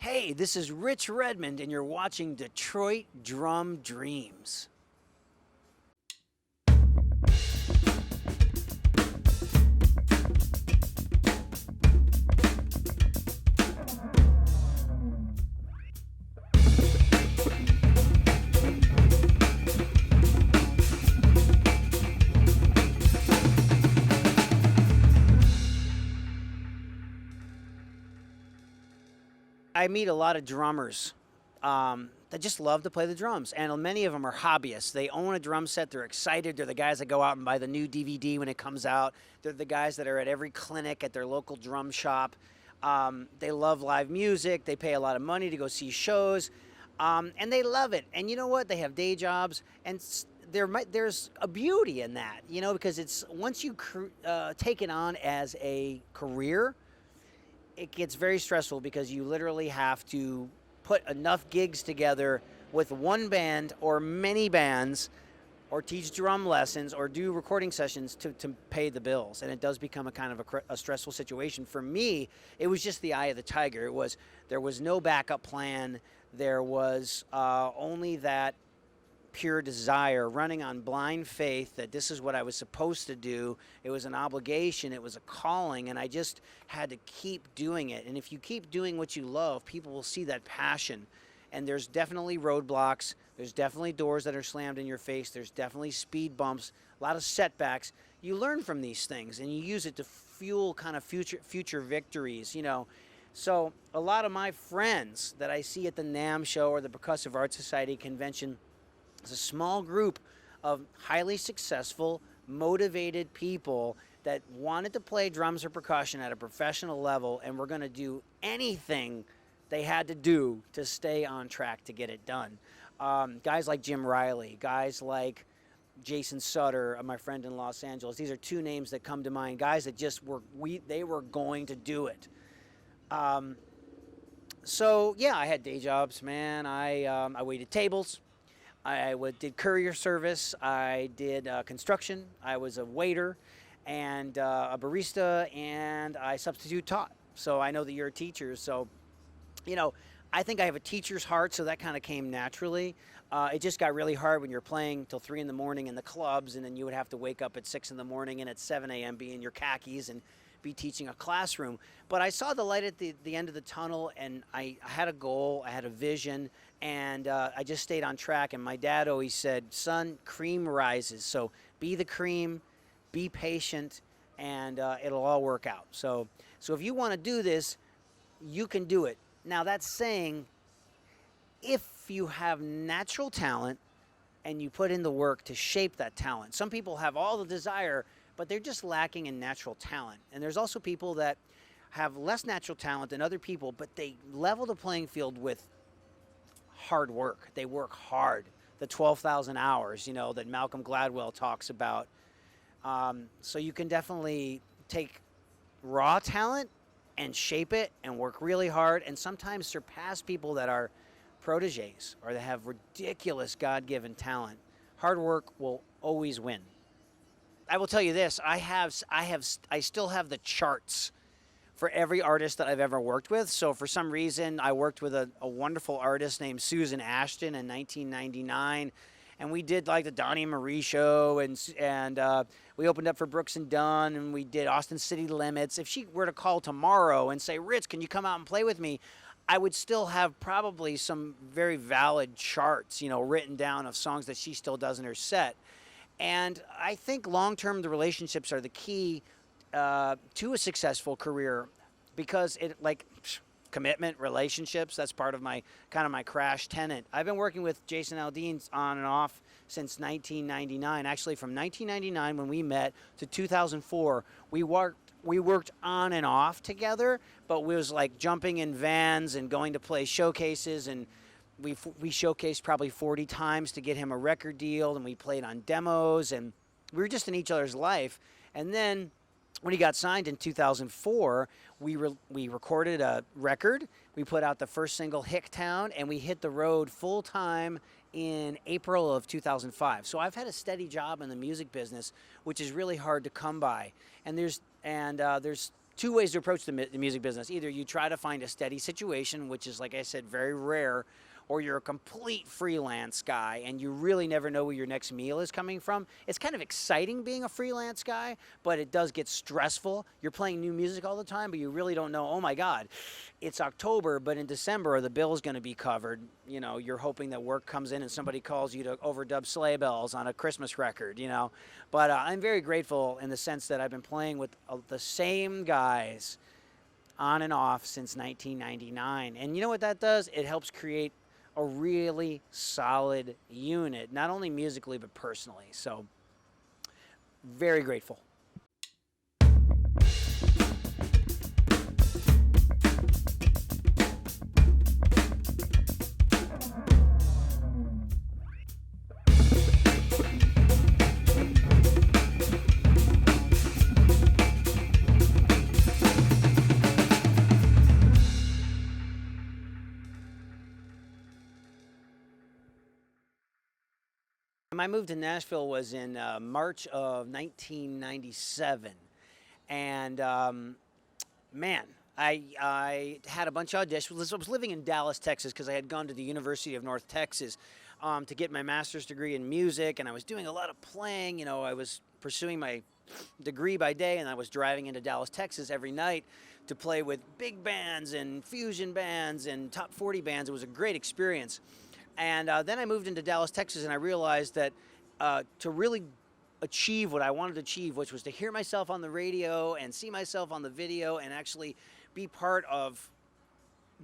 Hey, this is Rich Redmond, and you're watching Detroit Drum Dreams. I meet a lot of drummers that just love to play the drums, and many of them are hobbyists. They own a drum set. They're excited. They're the guys that go out and buy the new DVD when it comes out. They're the guys that are at every clinic at their local drum shop. They love live music. They pay a lot of money to go see shows, and they love it. And you know what? They have day jobs, and there's a beauty in that, because it's once you take it on as a career, it gets very stressful because you literally have to put enough gigs together with one band or many bands or teach drum lessons or do recording sessions to pay the bills. And it does become a kind of a stressful situation. For me, it was just the eye of the tiger. There was no backup plan. There was only that pure desire, running on blind faith that this is what I was supposed to do. It was an obligation, it was a calling, and I just had to keep doing it. And if you keep doing what you love, people will see that passion. And there's definitely roadblocks, there's definitely doors that are slammed in your face, there's definitely speed bumps, a lot of setbacks. You learn from these things and you use it to fuel kind of future victories, So a lot of my friends that I see at the NAMM show or the Percussive Art Society convention, it's a small group of highly successful, motivated people that wanted to play drums or percussion at a professional level and were going to do anything they had to do to stay on track to get it done. Guys like Jim Riley, guys like Jason Sutter, my friend in Los Angeles. These are two names that come to mind. Guys that just they were going to do it. So yeah, I had day jobs, man. I waited tables. I did courier service, I did construction, I was a waiter and a barista, and I substitute taught. So I know that you're a teacher, so, I think I have a teacher's heart, so that kind of came naturally. It just got really hard when you're playing till 3 in the morning in the clubs, and then you would have to wake up at 6 in the morning and at 7 a.m. be in your khakis and be teaching a classroom. But I saw the light at the end of the tunnel, and I had a goal, I had a vision, and I just stayed on track. And my dad always said, son, cream rises. So be the cream, be patient, and it'll all work out. So if you want to do this, you can do it. Now that's saying if you have natural talent and you put in the work to shape that talent. Some people have all the desire, but they're just lacking in natural talent. And there's also people that have less natural talent than other people, but they level the playing field with hard work. They work hard. The 12,000 hours, that Malcolm Gladwell talks about. So you can definitely take raw talent and shape it and work really hard and sometimes surpass people that are proteges or that have ridiculous God-given talent. Hard work will always win. I will tell you this, I still have the charts for every artist that I've ever worked with. So for some reason, I worked with a wonderful artist named Susan Ashton in 1999, and we did like the Donnie Marie show, and we opened up for Brooks and Dunn, and we did Austin City Limits. If she were to call tomorrow and say, Rich, can you come out and play with me? I would still have probably some very valid charts, written down of songs that she still does in her set. And I think long-term, the relationships are the key to a successful career, because commitment, relationships, that's part of my crash tenet. I've been working with Jason Aldean on and off since 1999. Actually, from 1999 when we met to 2004, we worked on and off together, but we was like jumping in vans and going to play showcases, and we showcased probably 40 times to get him a record deal, and we played on demos, and we were just in each other's life. And then when he got signed in 2004, we recorded a record. We put out the first single, Hicktown, and we hit the road full time in April of 2005. So I've had a steady job in the music business, which is really hard to come by. And there's two ways to approach the music business. Either you try to find a steady situation, which is, like I said, very rare, or you're a complete freelance guy and you really never know where your next meal is coming from. It's kind of exciting being a freelance guy, but it does get stressful. You're playing new music all the time, but you really don't know, oh my God, it's October, but in December the bill's going to be covered. You know, you're hoping that work comes in and somebody calls you to overdub sleigh bells on a Christmas record, you know. But I'm very grateful in the sense that I've been playing with the same guys on and off since 1999. And you know what that does? It helps create a really solid unit, not only musically, but personally. So very grateful. My move to Nashville was in March of 1997. And man, I had a bunch of auditions. I was living in Dallas, Texas, because I had gone to the University of North Texas to get my master's degree in music. And I was doing a lot of playing. You know, I was pursuing my degree by day, and I was driving into Dallas, Texas every night to play with big bands and fusion bands and top 40 bands. It was a great experience. And then I moved into Dallas, Texas, and I realized that to really achieve what I wanted to achieve, which was to hear myself on the radio and see myself on the video and actually be part of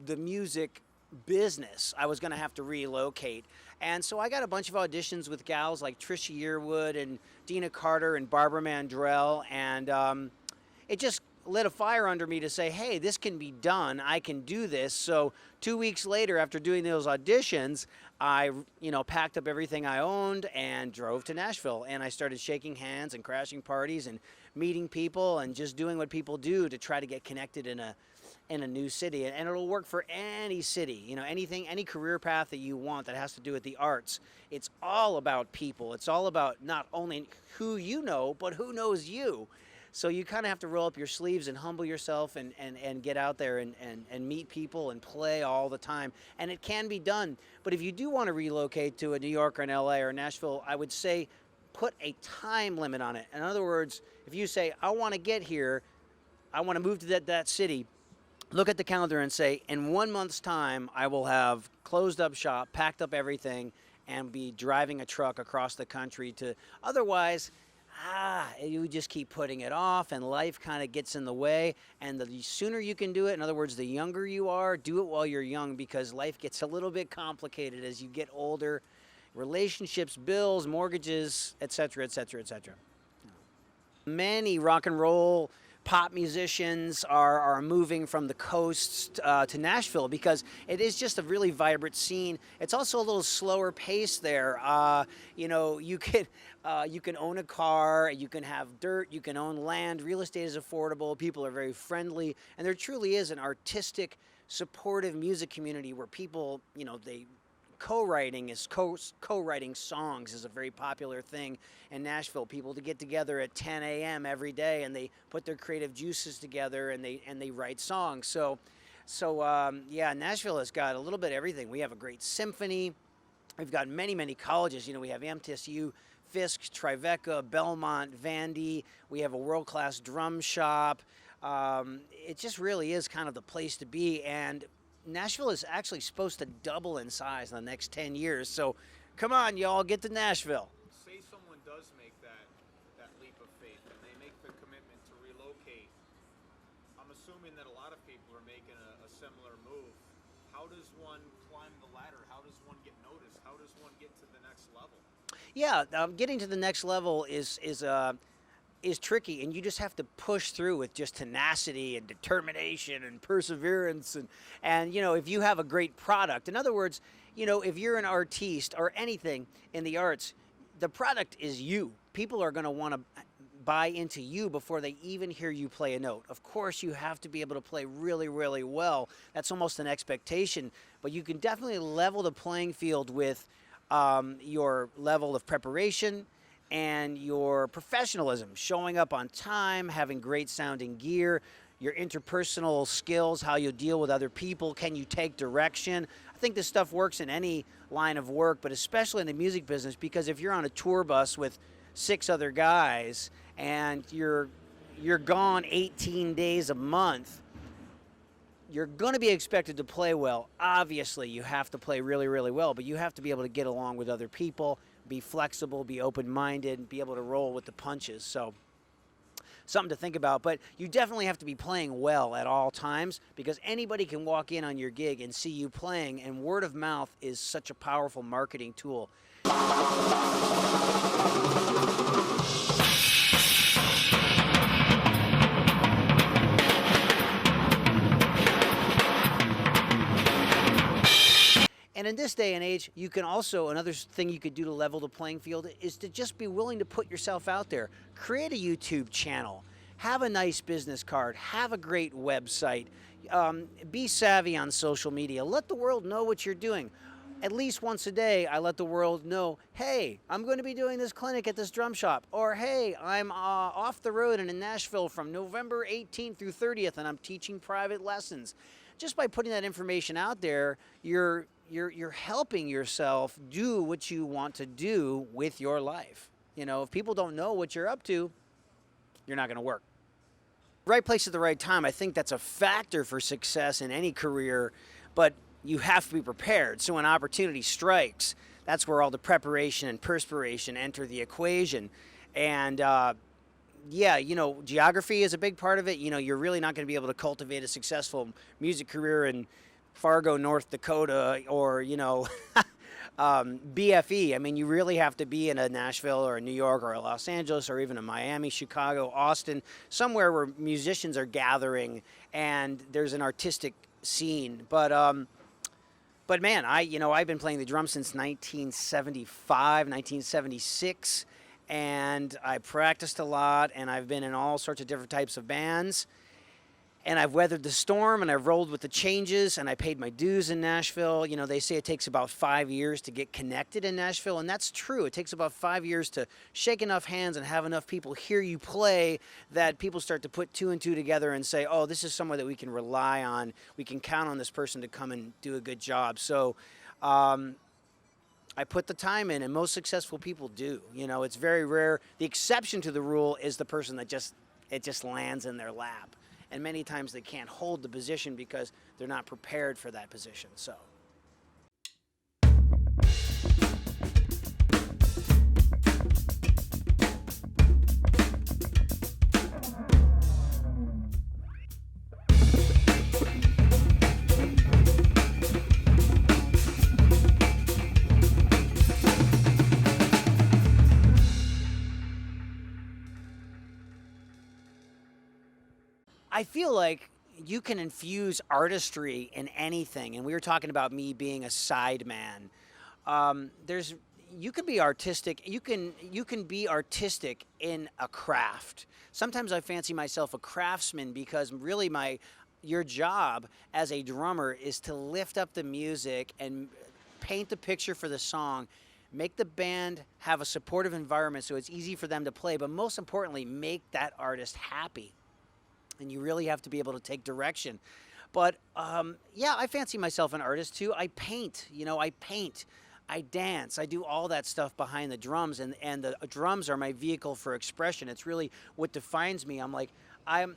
the music business, I was going to have to relocate. And so I got a bunch of auditions with gals like Trisha Yearwood and Dina Carter and Barbara Mandrell, and it just lit a fire under me to say, hey, this can be done. I can do this. So 2 weeks later, after doing those auditions, I, packed up everything I owned and drove to Nashville. And I started shaking hands and crashing parties and meeting people and just doing what people do to try to get connected in a new city. And it'll work for any city, any career path that you want that has to do with the arts. It's all about people. It's all about not only who you know, but who knows you. So you kind of have to roll up your sleeves and humble yourself and get out there and meet people and play all the time. And it can be done. But if you do want to relocate to a New York or an LA or Nashville, I would say put a time limit on it. In other words, if you say, I want to get here, I want to move to that city, look at the calendar and say, in 1 month's time, I will have closed up shop, packed up everything, and be driving a truck across the country to otherwise... you just keep putting it off and life kind of gets in the way. And the sooner you can do it, in other words, the younger you are, do it while you're young, because life gets a little bit complicated as you get older. Relationships, bills, mortgages, etc., etc., etc. Many rock and roll pop musicians are moving from the coasts to Nashville because it is just a really vibrant scene. It's also a little slower pace there. You can own a car, you can have dirt, you can own land. Real estate is affordable. People are very friendly, and there truly is an artistic, supportive music community where people, they co-writing songs is a very popular thing in Nashville. People to get together at 10 a.m. every day and they put their creative juices together and they write songs. So Nashville has got a little bit of everything. We have a great symphony. We've got many colleges. We have MTSU, Fisk, Tribeca, Belmont, Vandy. We have a world-class drum shop. It just really is kind of the place to be. And Nashville is actually supposed to double in size in the next 10 years. So come on, y'all, get to Nashville. Say someone does make that leap of faith and they make the commitment to relocate. I'm assuming that a lot of people are making a similar move. How does one climb the ladder? How does one get noticed? How does one get to the next level? Yeah, getting to the next level is tricky, and you just have to push through with just tenacity and determination and perseverance and if you have a great product. In other words, if you're an artiste or anything in the arts, the product is you. People are going to want to buy into you before they even hear you play a note. Of course, you have to be able to play really, really well. That's almost an expectation, but you can definitely level the playing field with your level of preparation and your professionalism, showing up on time, having great sounding gear, your interpersonal skills, how you deal with other people, can you take direction. I think this stuff works in any line of work, but especially in the music business, because if you're on a tour bus with 6 other guys and you're gone 18 days a month, you're going to be expected to play well. Obviously, you have to play really, really well, but you have to be able to get along with other people, be flexible, be open-minded, be able to roll with the punches. So something to think about, but you definitely have to be playing well at all times, because anybody can walk in on your gig and see you playing, and word of mouth is such a powerful marketing tool. And in this day and age, you can also, another thing you could do to level the playing field is to just be willing to put yourself out there. Create a YouTube channel, have a nice business card, have a great website, be savvy on social media, let the world know what you're doing. At least once a day, I let the world know, hey, I'm going to be doing this clinic at this drum shop, or hey, I'm off the road and in Nashville from November 18th through 30th, and I'm teaching private lessons. Just by putting that information out there, you're helping yourself do what you want to do with your life. You know, if people don't know what you're up to, you're not going to work. Right place at the right time, I think that's a factor for success in any career, but you have to be prepared. So when opportunity strikes, that's where all the preparation and perspiration enter the equation. And yeah, you know, geography is a big part of it. You know, you're really not going to be able to cultivate a successful music career in Fargo, North Dakota, or, you know, BFE. I mean, you really have to be in a Nashville or a New York or a Los Angeles or even a Miami, Chicago, Austin, somewhere where musicians are gathering and there's an artistic scene. But man, I've been playing the drums since 1975, 1976. And I practiced a lot, and I've been in all sorts of different types of bands. And I've weathered the storm, and I've rolled with the changes, and I paid my dues in Nashville. You know, they say it takes about 5 years to get connected in Nashville, and that's true. It takes about 5 years to shake enough hands and have enough people hear you play that people start to put 2 and 2 together and say, oh, this is somewhere that we can rely on. We can count on this person to come and do a good job. So I put the time in, and most successful people do. You know, it's very rare. The exception to the rule is the person that it just lands in their lap. And many times they can't hold the position because they're not prepared for that position. So. I feel like you can infuse artistry in anything, and we were talking about me being a sideman. You can be artistic. You can be artistic in a craft. Sometimes I fancy myself a craftsman because really your job as a drummer is to lift up the music and paint the picture for the song. Make the band have a supportive environment so it's easy for them to play, but most importantly, make that artist happy. And you really have to be able to take direction. But yeah, I fancy myself an artist too. I paint, I dance, I do all that stuff behind the drums, and the drums are my vehicle for expression. It's really what defines me. I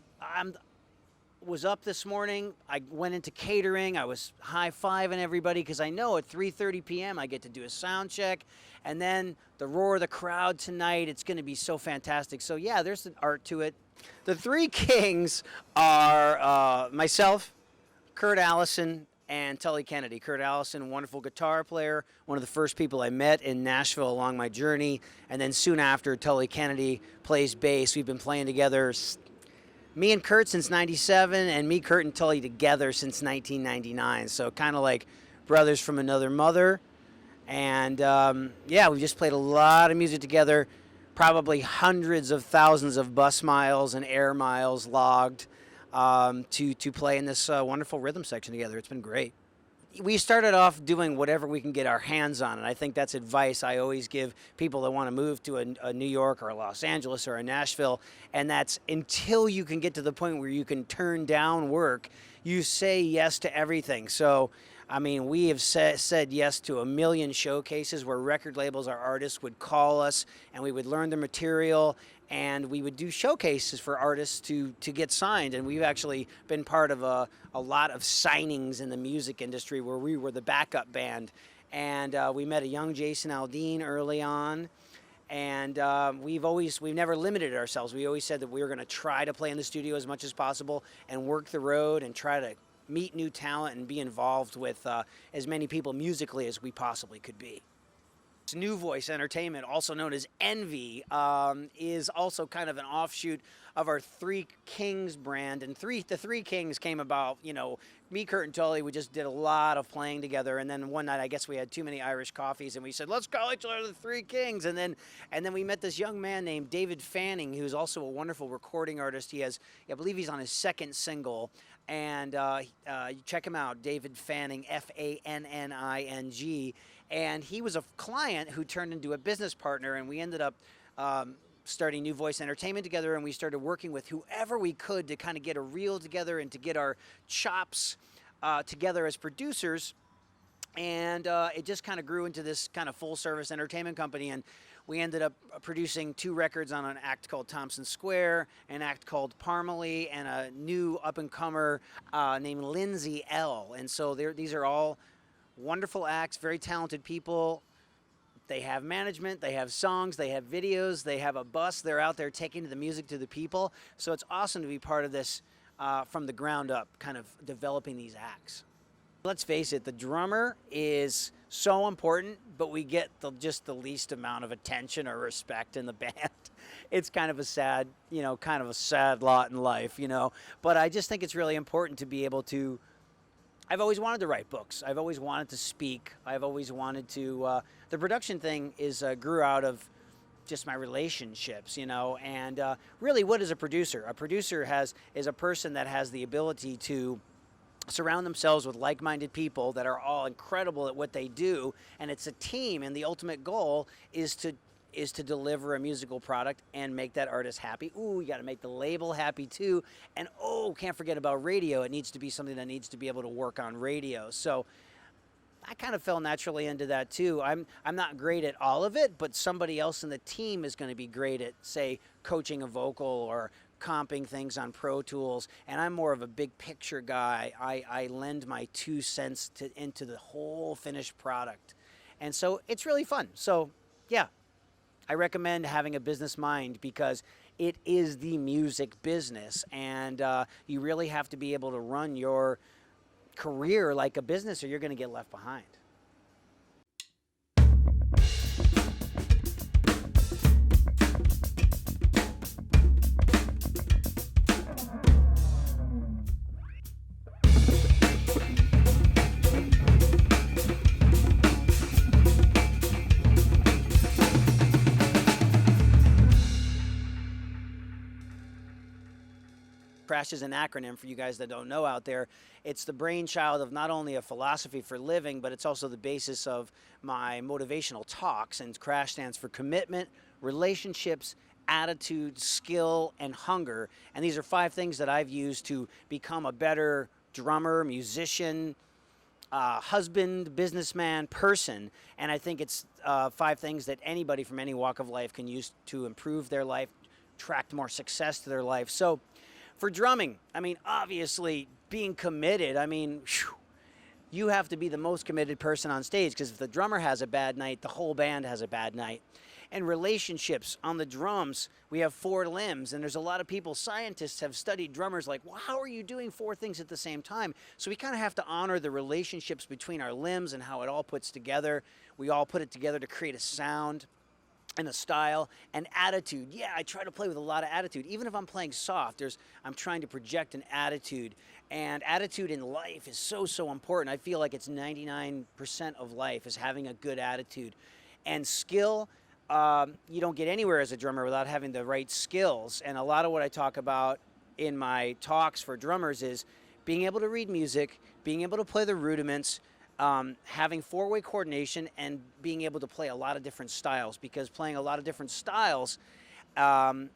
was up this morning, I went into catering, I was high-fiving everybody because I know at 3:30 p.m. I get to do a sound check, and then the roar of the crowd tonight, it's going to be so fantastic. So yeah, there's an art to it. The 3 kings are myself, Kurt Allison, and Tully Kennedy. Kurt Allison, wonderful guitar player, one of the first people I met in Nashville along my journey, and then soon after, Tully Kennedy plays bass. We've been playing together, me and Kurt since 97, and me, Kurt, and Tully together since 1999. So kind of like brothers from another mother. And yeah, we just played a lot of music together. Probably hundreds of thousands of bus miles and air miles logged to play in this wonderful rhythm section together. It's been great. we started off doing whatever we can get our hands on, and I think that's advice I always give people that want to move to a New York or a Los Angeles or a Nashville, and that's until you can get to the point where you can turn down work, you say yes to everything. So, I mean, we have said yes to a million showcases where record labels or artists would call us, and we would learn the material, and we would do showcases for artists to get signed. And we've actually been part of a lot of signings in the music industry where we were the backup band. And we met a young Jason Aldean early on. And we've never limited ourselves. We always said that we were going to try to play in the studio as much as possible and work the road and try to meet new talent and be involved with as many people musically as we possibly could be. New Voice Entertainment, also known as Envy, is also kind of an offshoot of our Three Kings brand. And the Three Kings came about, you know, me, Kurt, and Tully, we just did a lot of playing together. And then one night, I guess we had too many Irish coffees, and we said, let's call each other the Three Kings. And then we met this young man named David Fanning, who's also a wonderful recording artist. He has, I believe he's on his second single. And you check him out, David Fanning, Fanning. And he was a client who turned into a business partner, and we ended up starting New Voice Entertainment together, and we started working with whoever we could to kind of get a reel together and to get our chops together as producers. And it just kind of grew into this kind of full-service entertainment company, and we ended up producing 2 records on an act called Thompson Square, an act called Parmalee, and a new up-and-comer named Lindsay L. And so these are all wonderful acts, very talented people. They have management, they have songs, they have videos, they have a bus. They're out there taking the music to the people. So it's awesome to be part of this from the ground up, kind of developing these acts. Let's face it, the drummer is so important, but we get just the least amount of attention or respect in the band. It's kind of a sad, kind of a sad lot in life, But I just think it's really important to be able to. I've always wanted to write books. I've always wanted to speak. I've always wanted to. The production thing grew out of just my relationships, And really, what is a producer? A producer is a person that has the ability to surround themselves with like-minded people that are all incredible at what they do, and it's a team, and the ultimate goal is to deliver a musical product and make that artist happy. Ooh, you got to make the label happy too, and can't forget about radio. It needs to be something that needs to be able to work on radio. So I kind of fell naturally into that too. I'm not great at all of it, but somebody else in the team is going to be great at, say, coaching a vocal or comping things on Pro Tools, and I'm more of a big picture guy. I lend my 2 cents into the whole finished product, and so it's really fun. So yeah, I recommend having a business mind because it is the music business, and you really have to be able to run your career like a business or you're going to get left behind. Crash is an acronym for you guys that don't know out there. It's the brainchild of not only a philosophy for living, but it's also the basis of my motivational talks. And Crash stands for commitment, relationships, attitude, skill, and hunger. And these are 5 things that I've used to become a better drummer, musician, husband, businessman, person. And I think it's 5 things that anybody from any walk of life can use to improve their life, attract more success to their life. So for drumming, obviously being committed, you have to be the most committed person on stage, because if the drummer has a bad night, the whole band has a bad night. And relationships, on the drums, we have 4 limbs, and there's a lot of people, scientists have studied drummers like, well, how are you doing 4 things at the same time? So we kind of have to honor the relationships between our limbs and how it all puts together. We all put it together to create a sound and a style and attitude. Yeah, I try to play with a lot of attitude. Even if I'm playing soft, I'm trying to project an attitude. And attitude in life is so important. I feel like it's 99% of life is having a good attitude. And skill, you don't get anywhere as a drummer without having the right skills. And a lot of what I talk about in my talks for drummers is being able to read music, being able to play the rudiments, having four-way coordination and being able to play a lot of different styles, because playing a lot of different styles um,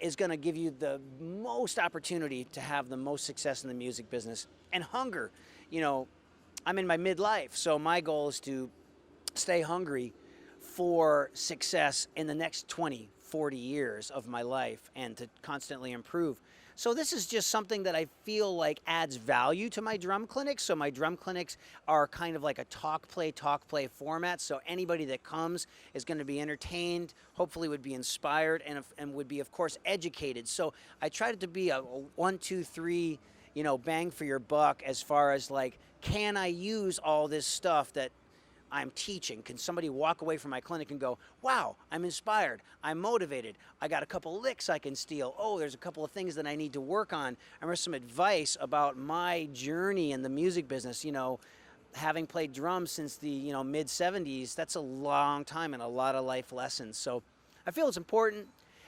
is going to give you the most opportunity to have the most success in the music business. And hunger, you know, I'm in my midlife, so my goal is to stay hungry for success in the next 20, 40 years of my life and to constantly improve. So this is just something that I feel like adds value to my drum clinics. So my drum clinics are kind of like a talk play format. So anybody that comes is going to be entertained, hopefully would be inspired, and would be, of course, educated. So I try to be a 1, 2, 3, bang for your buck, as far as like, can I use all this stuff that I'm teaching? Can somebody walk away from my clinic and go, wow, I'm inspired, I'm motivated, I got a couple licks I can steal, oh, there's a couple of things that I need to work on, and there's some advice about my journey in the music business. Having played drums since the mid 70s, that's a long time and a lot of life lessons. So I feel it's important.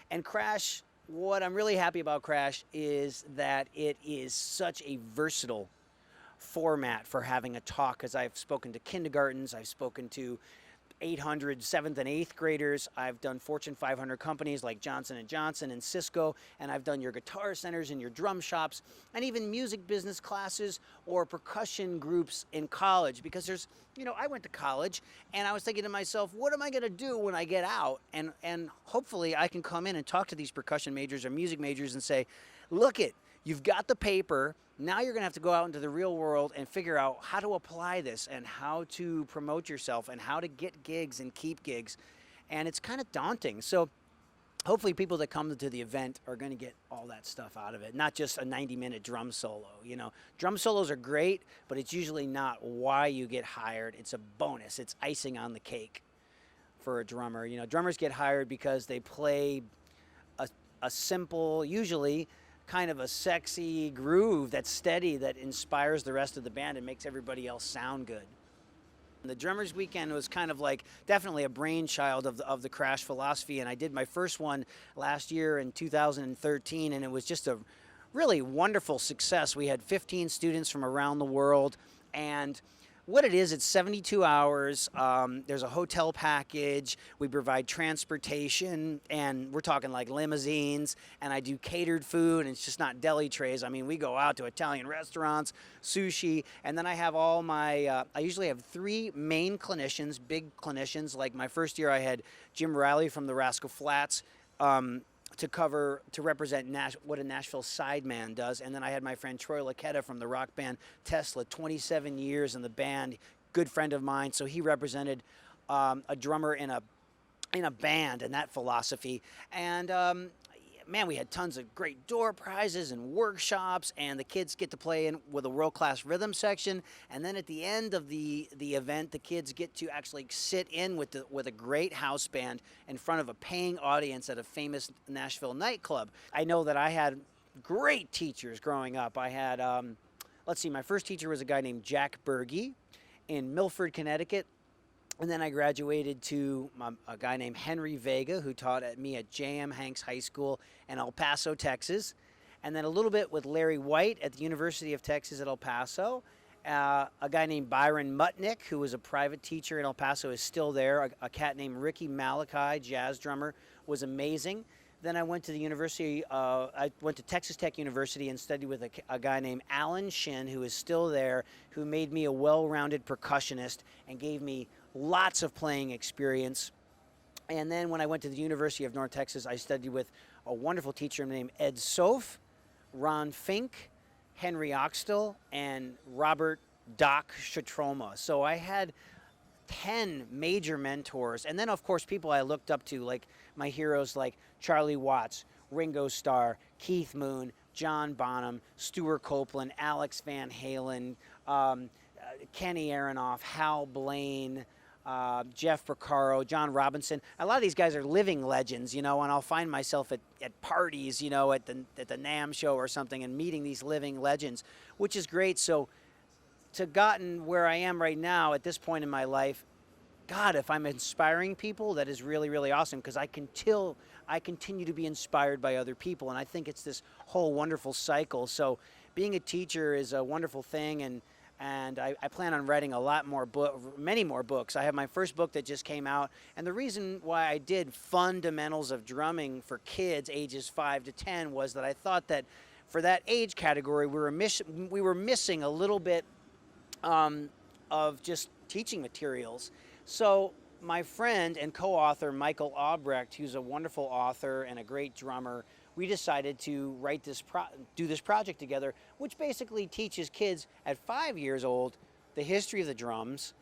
And Crash, what I'm really happy about Crash is that it is such a versatile format for having a talk, because I've spoken to kindergartens, I've spoken to 800 7th and 8th graders, I've done Fortune 500 companies like Johnson & Johnson and Cisco, and I've done your guitar centers and your drum shops, and even music business classes or percussion groups in college. Because there's, I went to college and I was thinking to myself, what am I going to do when I get out? And hopefully I can come in and talk to these percussion majors or music majors and say, look it, you've got the paper. Now you're going to have to go out into the real world and figure out how to apply this and how to promote yourself and how to get gigs and keep gigs. And it's kind of daunting. So hopefully people that come to the event are going to get all that stuff out of it, not just a 90-minute drum solo. Drum solos are great, but it's usually not why you get hired. It's a bonus. It's icing on the cake for a drummer. Drummers get hired because they play a simple, usually kind of a sexy groove that's steady, that inspires the rest of the band and makes everybody else sound good. The Drummers Weekend was kind of like definitely a brainchild of the Crash philosophy, and I did my first one last year in 2013, and it was just a really wonderful success. We had 15 students from around the world, and what it is, it's 72 hours. There's a hotel package. We provide transportation, and we're talking like limousines, and I do catered food, and it's just not deli trays. I mean, we go out to Italian restaurants, sushi, and then I have all my, I usually have 3 main clinicians, big clinicians. Like my first year, I had Jim Riley from the Rascal Flatts, to represent what a Nashville sideman does. And then I had my friend Troy Laketta from the rock band Tesla, 27 years in the band, good friend of mine. So he represented a drummer in a band and that philosophy. And man, we had tons of great door prizes and workshops, and the kids get to play in with a world-class rhythm section. And then at the end of the event, the kids get to actually sit in with a great house band in front of a paying audience at a famous Nashville nightclub. I know that I had great teachers growing up. I had, let's see, my first teacher was a guy named Jack Berge in Milford, Connecticut. And then I graduated to a guy named Henry Vega, who taught me at J.M. Hanks High School in El Paso, Texas. And then a little bit with Larry White at the University of Texas at El Paso. A guy named Byron Mutnick, who was a private teacher in El Paso, is still there. A cat named Ricky Malachi, jazz drummer, was amazing. Then I went to I went to Texas Tech University and studied with a guy named Alan Shin, who is still there, who made me a well-rounded percussionist and gave me lots of playing experience. And then when I went to the University of North Texas, I studied with a wonderful teacher named Ed Sof, Ron Fink, Henry Oxtel, and Robert Doc Shatroma. So I had 10 major mentors. And then, of course, people I looked up to, like my heroes like Charlie Watts, Ringo Starr, Keith Moon, John Bonham, Stuart Copeland, Alex Van Halen, Kenny Aronoff, Hal Blaine, Jeff Porcaro, John Robinson. A lot of these guys are living legends, and I'll find myself at parties, at the NAMM show or something, and meeting these living legends, which is great. So to gotten where I am right now at this point in my life, God, if I'm inspiring people, that is really, really awesome, because I continue to be inspired by other people, and I think it's this whole wonderful cycle. So being a teacher is a wonderful thing, and and I plan on writing a lot more many more books. I have my first book that just came out, and the reason why I did fundamentals of drumming for kids ages 5 to 10 was that I thought that for that age category we were missing a little bit of just teaching materials. So my friend and co-author Michael Albrecht, who's a wonderful author and a great drummer, we decided to do this project together, which basically teaches kids at 5 years old the history of the drums,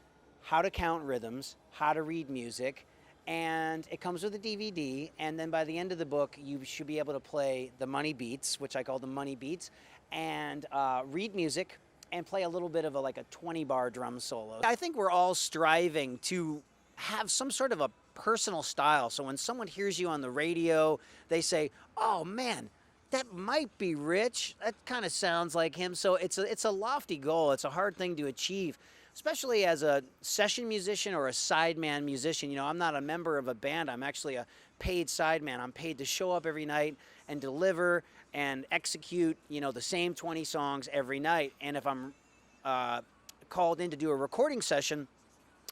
how to count rhythms, how to read music, and it comes with a DVD. And then by the end of the book, you should be able to play the money beats, which I call the money beats, and read music and play a little bit of like a 20-bar drum solo. I think we're all striving to have some sort of a personal style. So when someone hears you on the radio, they say, "Oh man, that might be Rich. That kind of sounds like him." So it's a lofty goal. It's a hard thing to achieve, especially as a session musician or a sideman musician. You know, I'm not a member of a band. I'm actually a paid sideman. I'm paid to show up every night and deliver and execute, you know, the same 20 songs every night. And if I'm called in to do a recording session,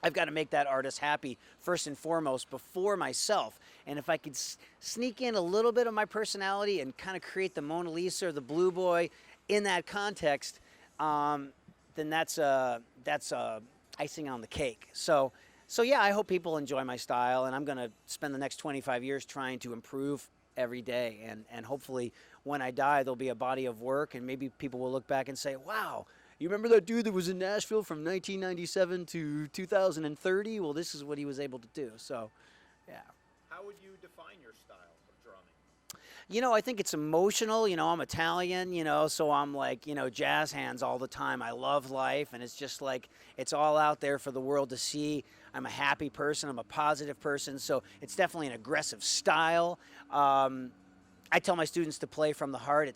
I've got to make that artist happy first and foremost before myself. And if I could sneak in a little bit of my personality and kind of create the Mona Lisa or the Blue Boy in that context, then that's icing on the cake. So yeah, I hope people enjoy my style, and I'm going to spend the next 25 years trying to improve every day. And hopefully when I die, there'll be a body of work, and maybe people will look back and say, "Wow, you remember that dude that was in Nashville from 1997 to 2030? Well, this is what he was able to do." So, yeah. How would you define your style of drumming? You know, I think it's emotional. You know, I'm Italian, you know, so I'm like, you know, jazz hands all the time. I love life, and it's just like, it's all out there for the world to see. I'm a happy person. I'm a positive person. So it's definitely an aggressive style. I tell my students to play from the heart.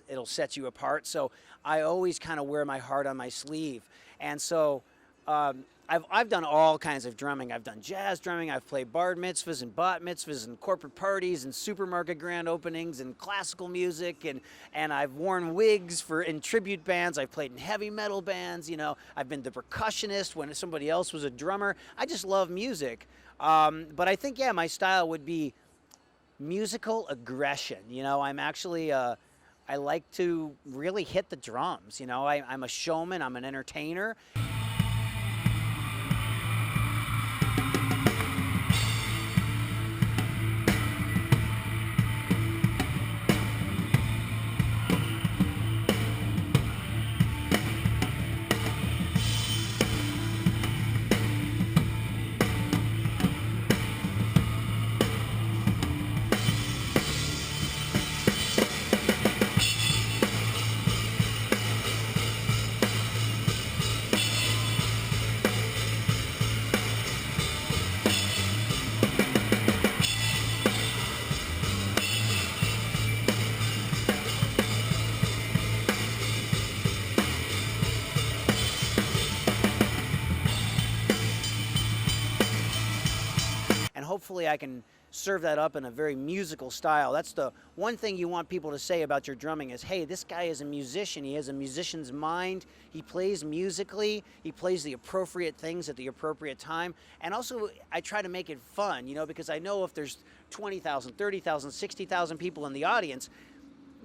It'll set you apart. So I always kind of wear my heart on my sleeve. And so I've done all kinds of drumming. I've done jazz drumming. I've played bar mitzvahs and bat mitzvahs and corporate parties and supermarket grand openings and classical music. And I've worn wigs in tribute bands. I've played in heavy metal bands. You know, I've been the percussionist when somebody else was a drummer. I just love music. But I think, yeah, my style would be musical aggression. You know, I'm actually, I like to really hit the drums. You know, I'm a showman, I'm an entertainer. Hopefully I can serve that up in a very musical style. That's the one thing you want people to say about your drumming is, hey, this guy is a musician. He has a musician's mind. He plays musically. He plays the appropriate things at the appropriate time. And also, I try to make it fun, you know, because I know if there's 20,000, 30,000, 60,000 people in the audience,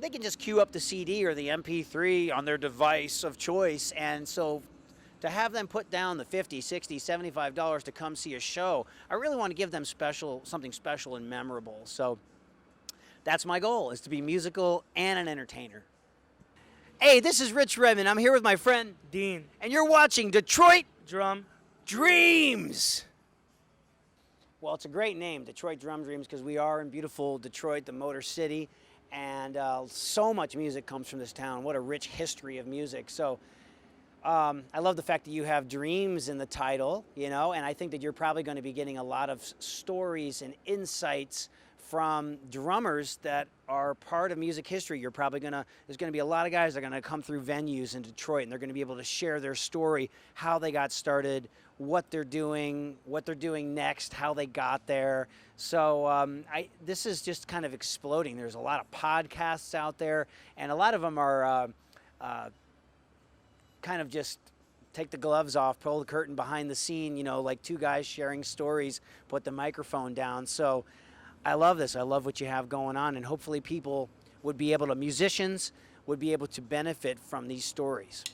they can just queue up the CD or the MP3 on their device of choice. And so to have them put down the $50, $60, $75 to come see a show, I really want to give them something special and memorable. So that's my goal, is to be musical and an entertainer. Hey, this is Rich Redmond. I'm here with my friend Dean. And you're watching Detroit Drum Dreams. Well, it's a great name, Detroit Drum Dreams, because we are in beautiful Detroit, the Motor City, and so much music comes from this town. What a rich history of music. So I love the fact that you have dreams in the title, you know, and I think that you're probably going to be getting a lot of stories and insights from drummers that are part of music history. There's going to be a lot of guys that are going to come through venues in Detroit, and they're going to be able to share their story, how they got started, what they're doing next, how they got there. So this is just kind of exploding. There's a lot of podcasts out there, and a lot of them are kind of just take the gloves off, pull the curtain behind the scene, you know, like two guys sharing stories, put the microphone down. So I love this. I love what you have going on, and hopefully people would be able to, musicians would be able to benefit from these stories.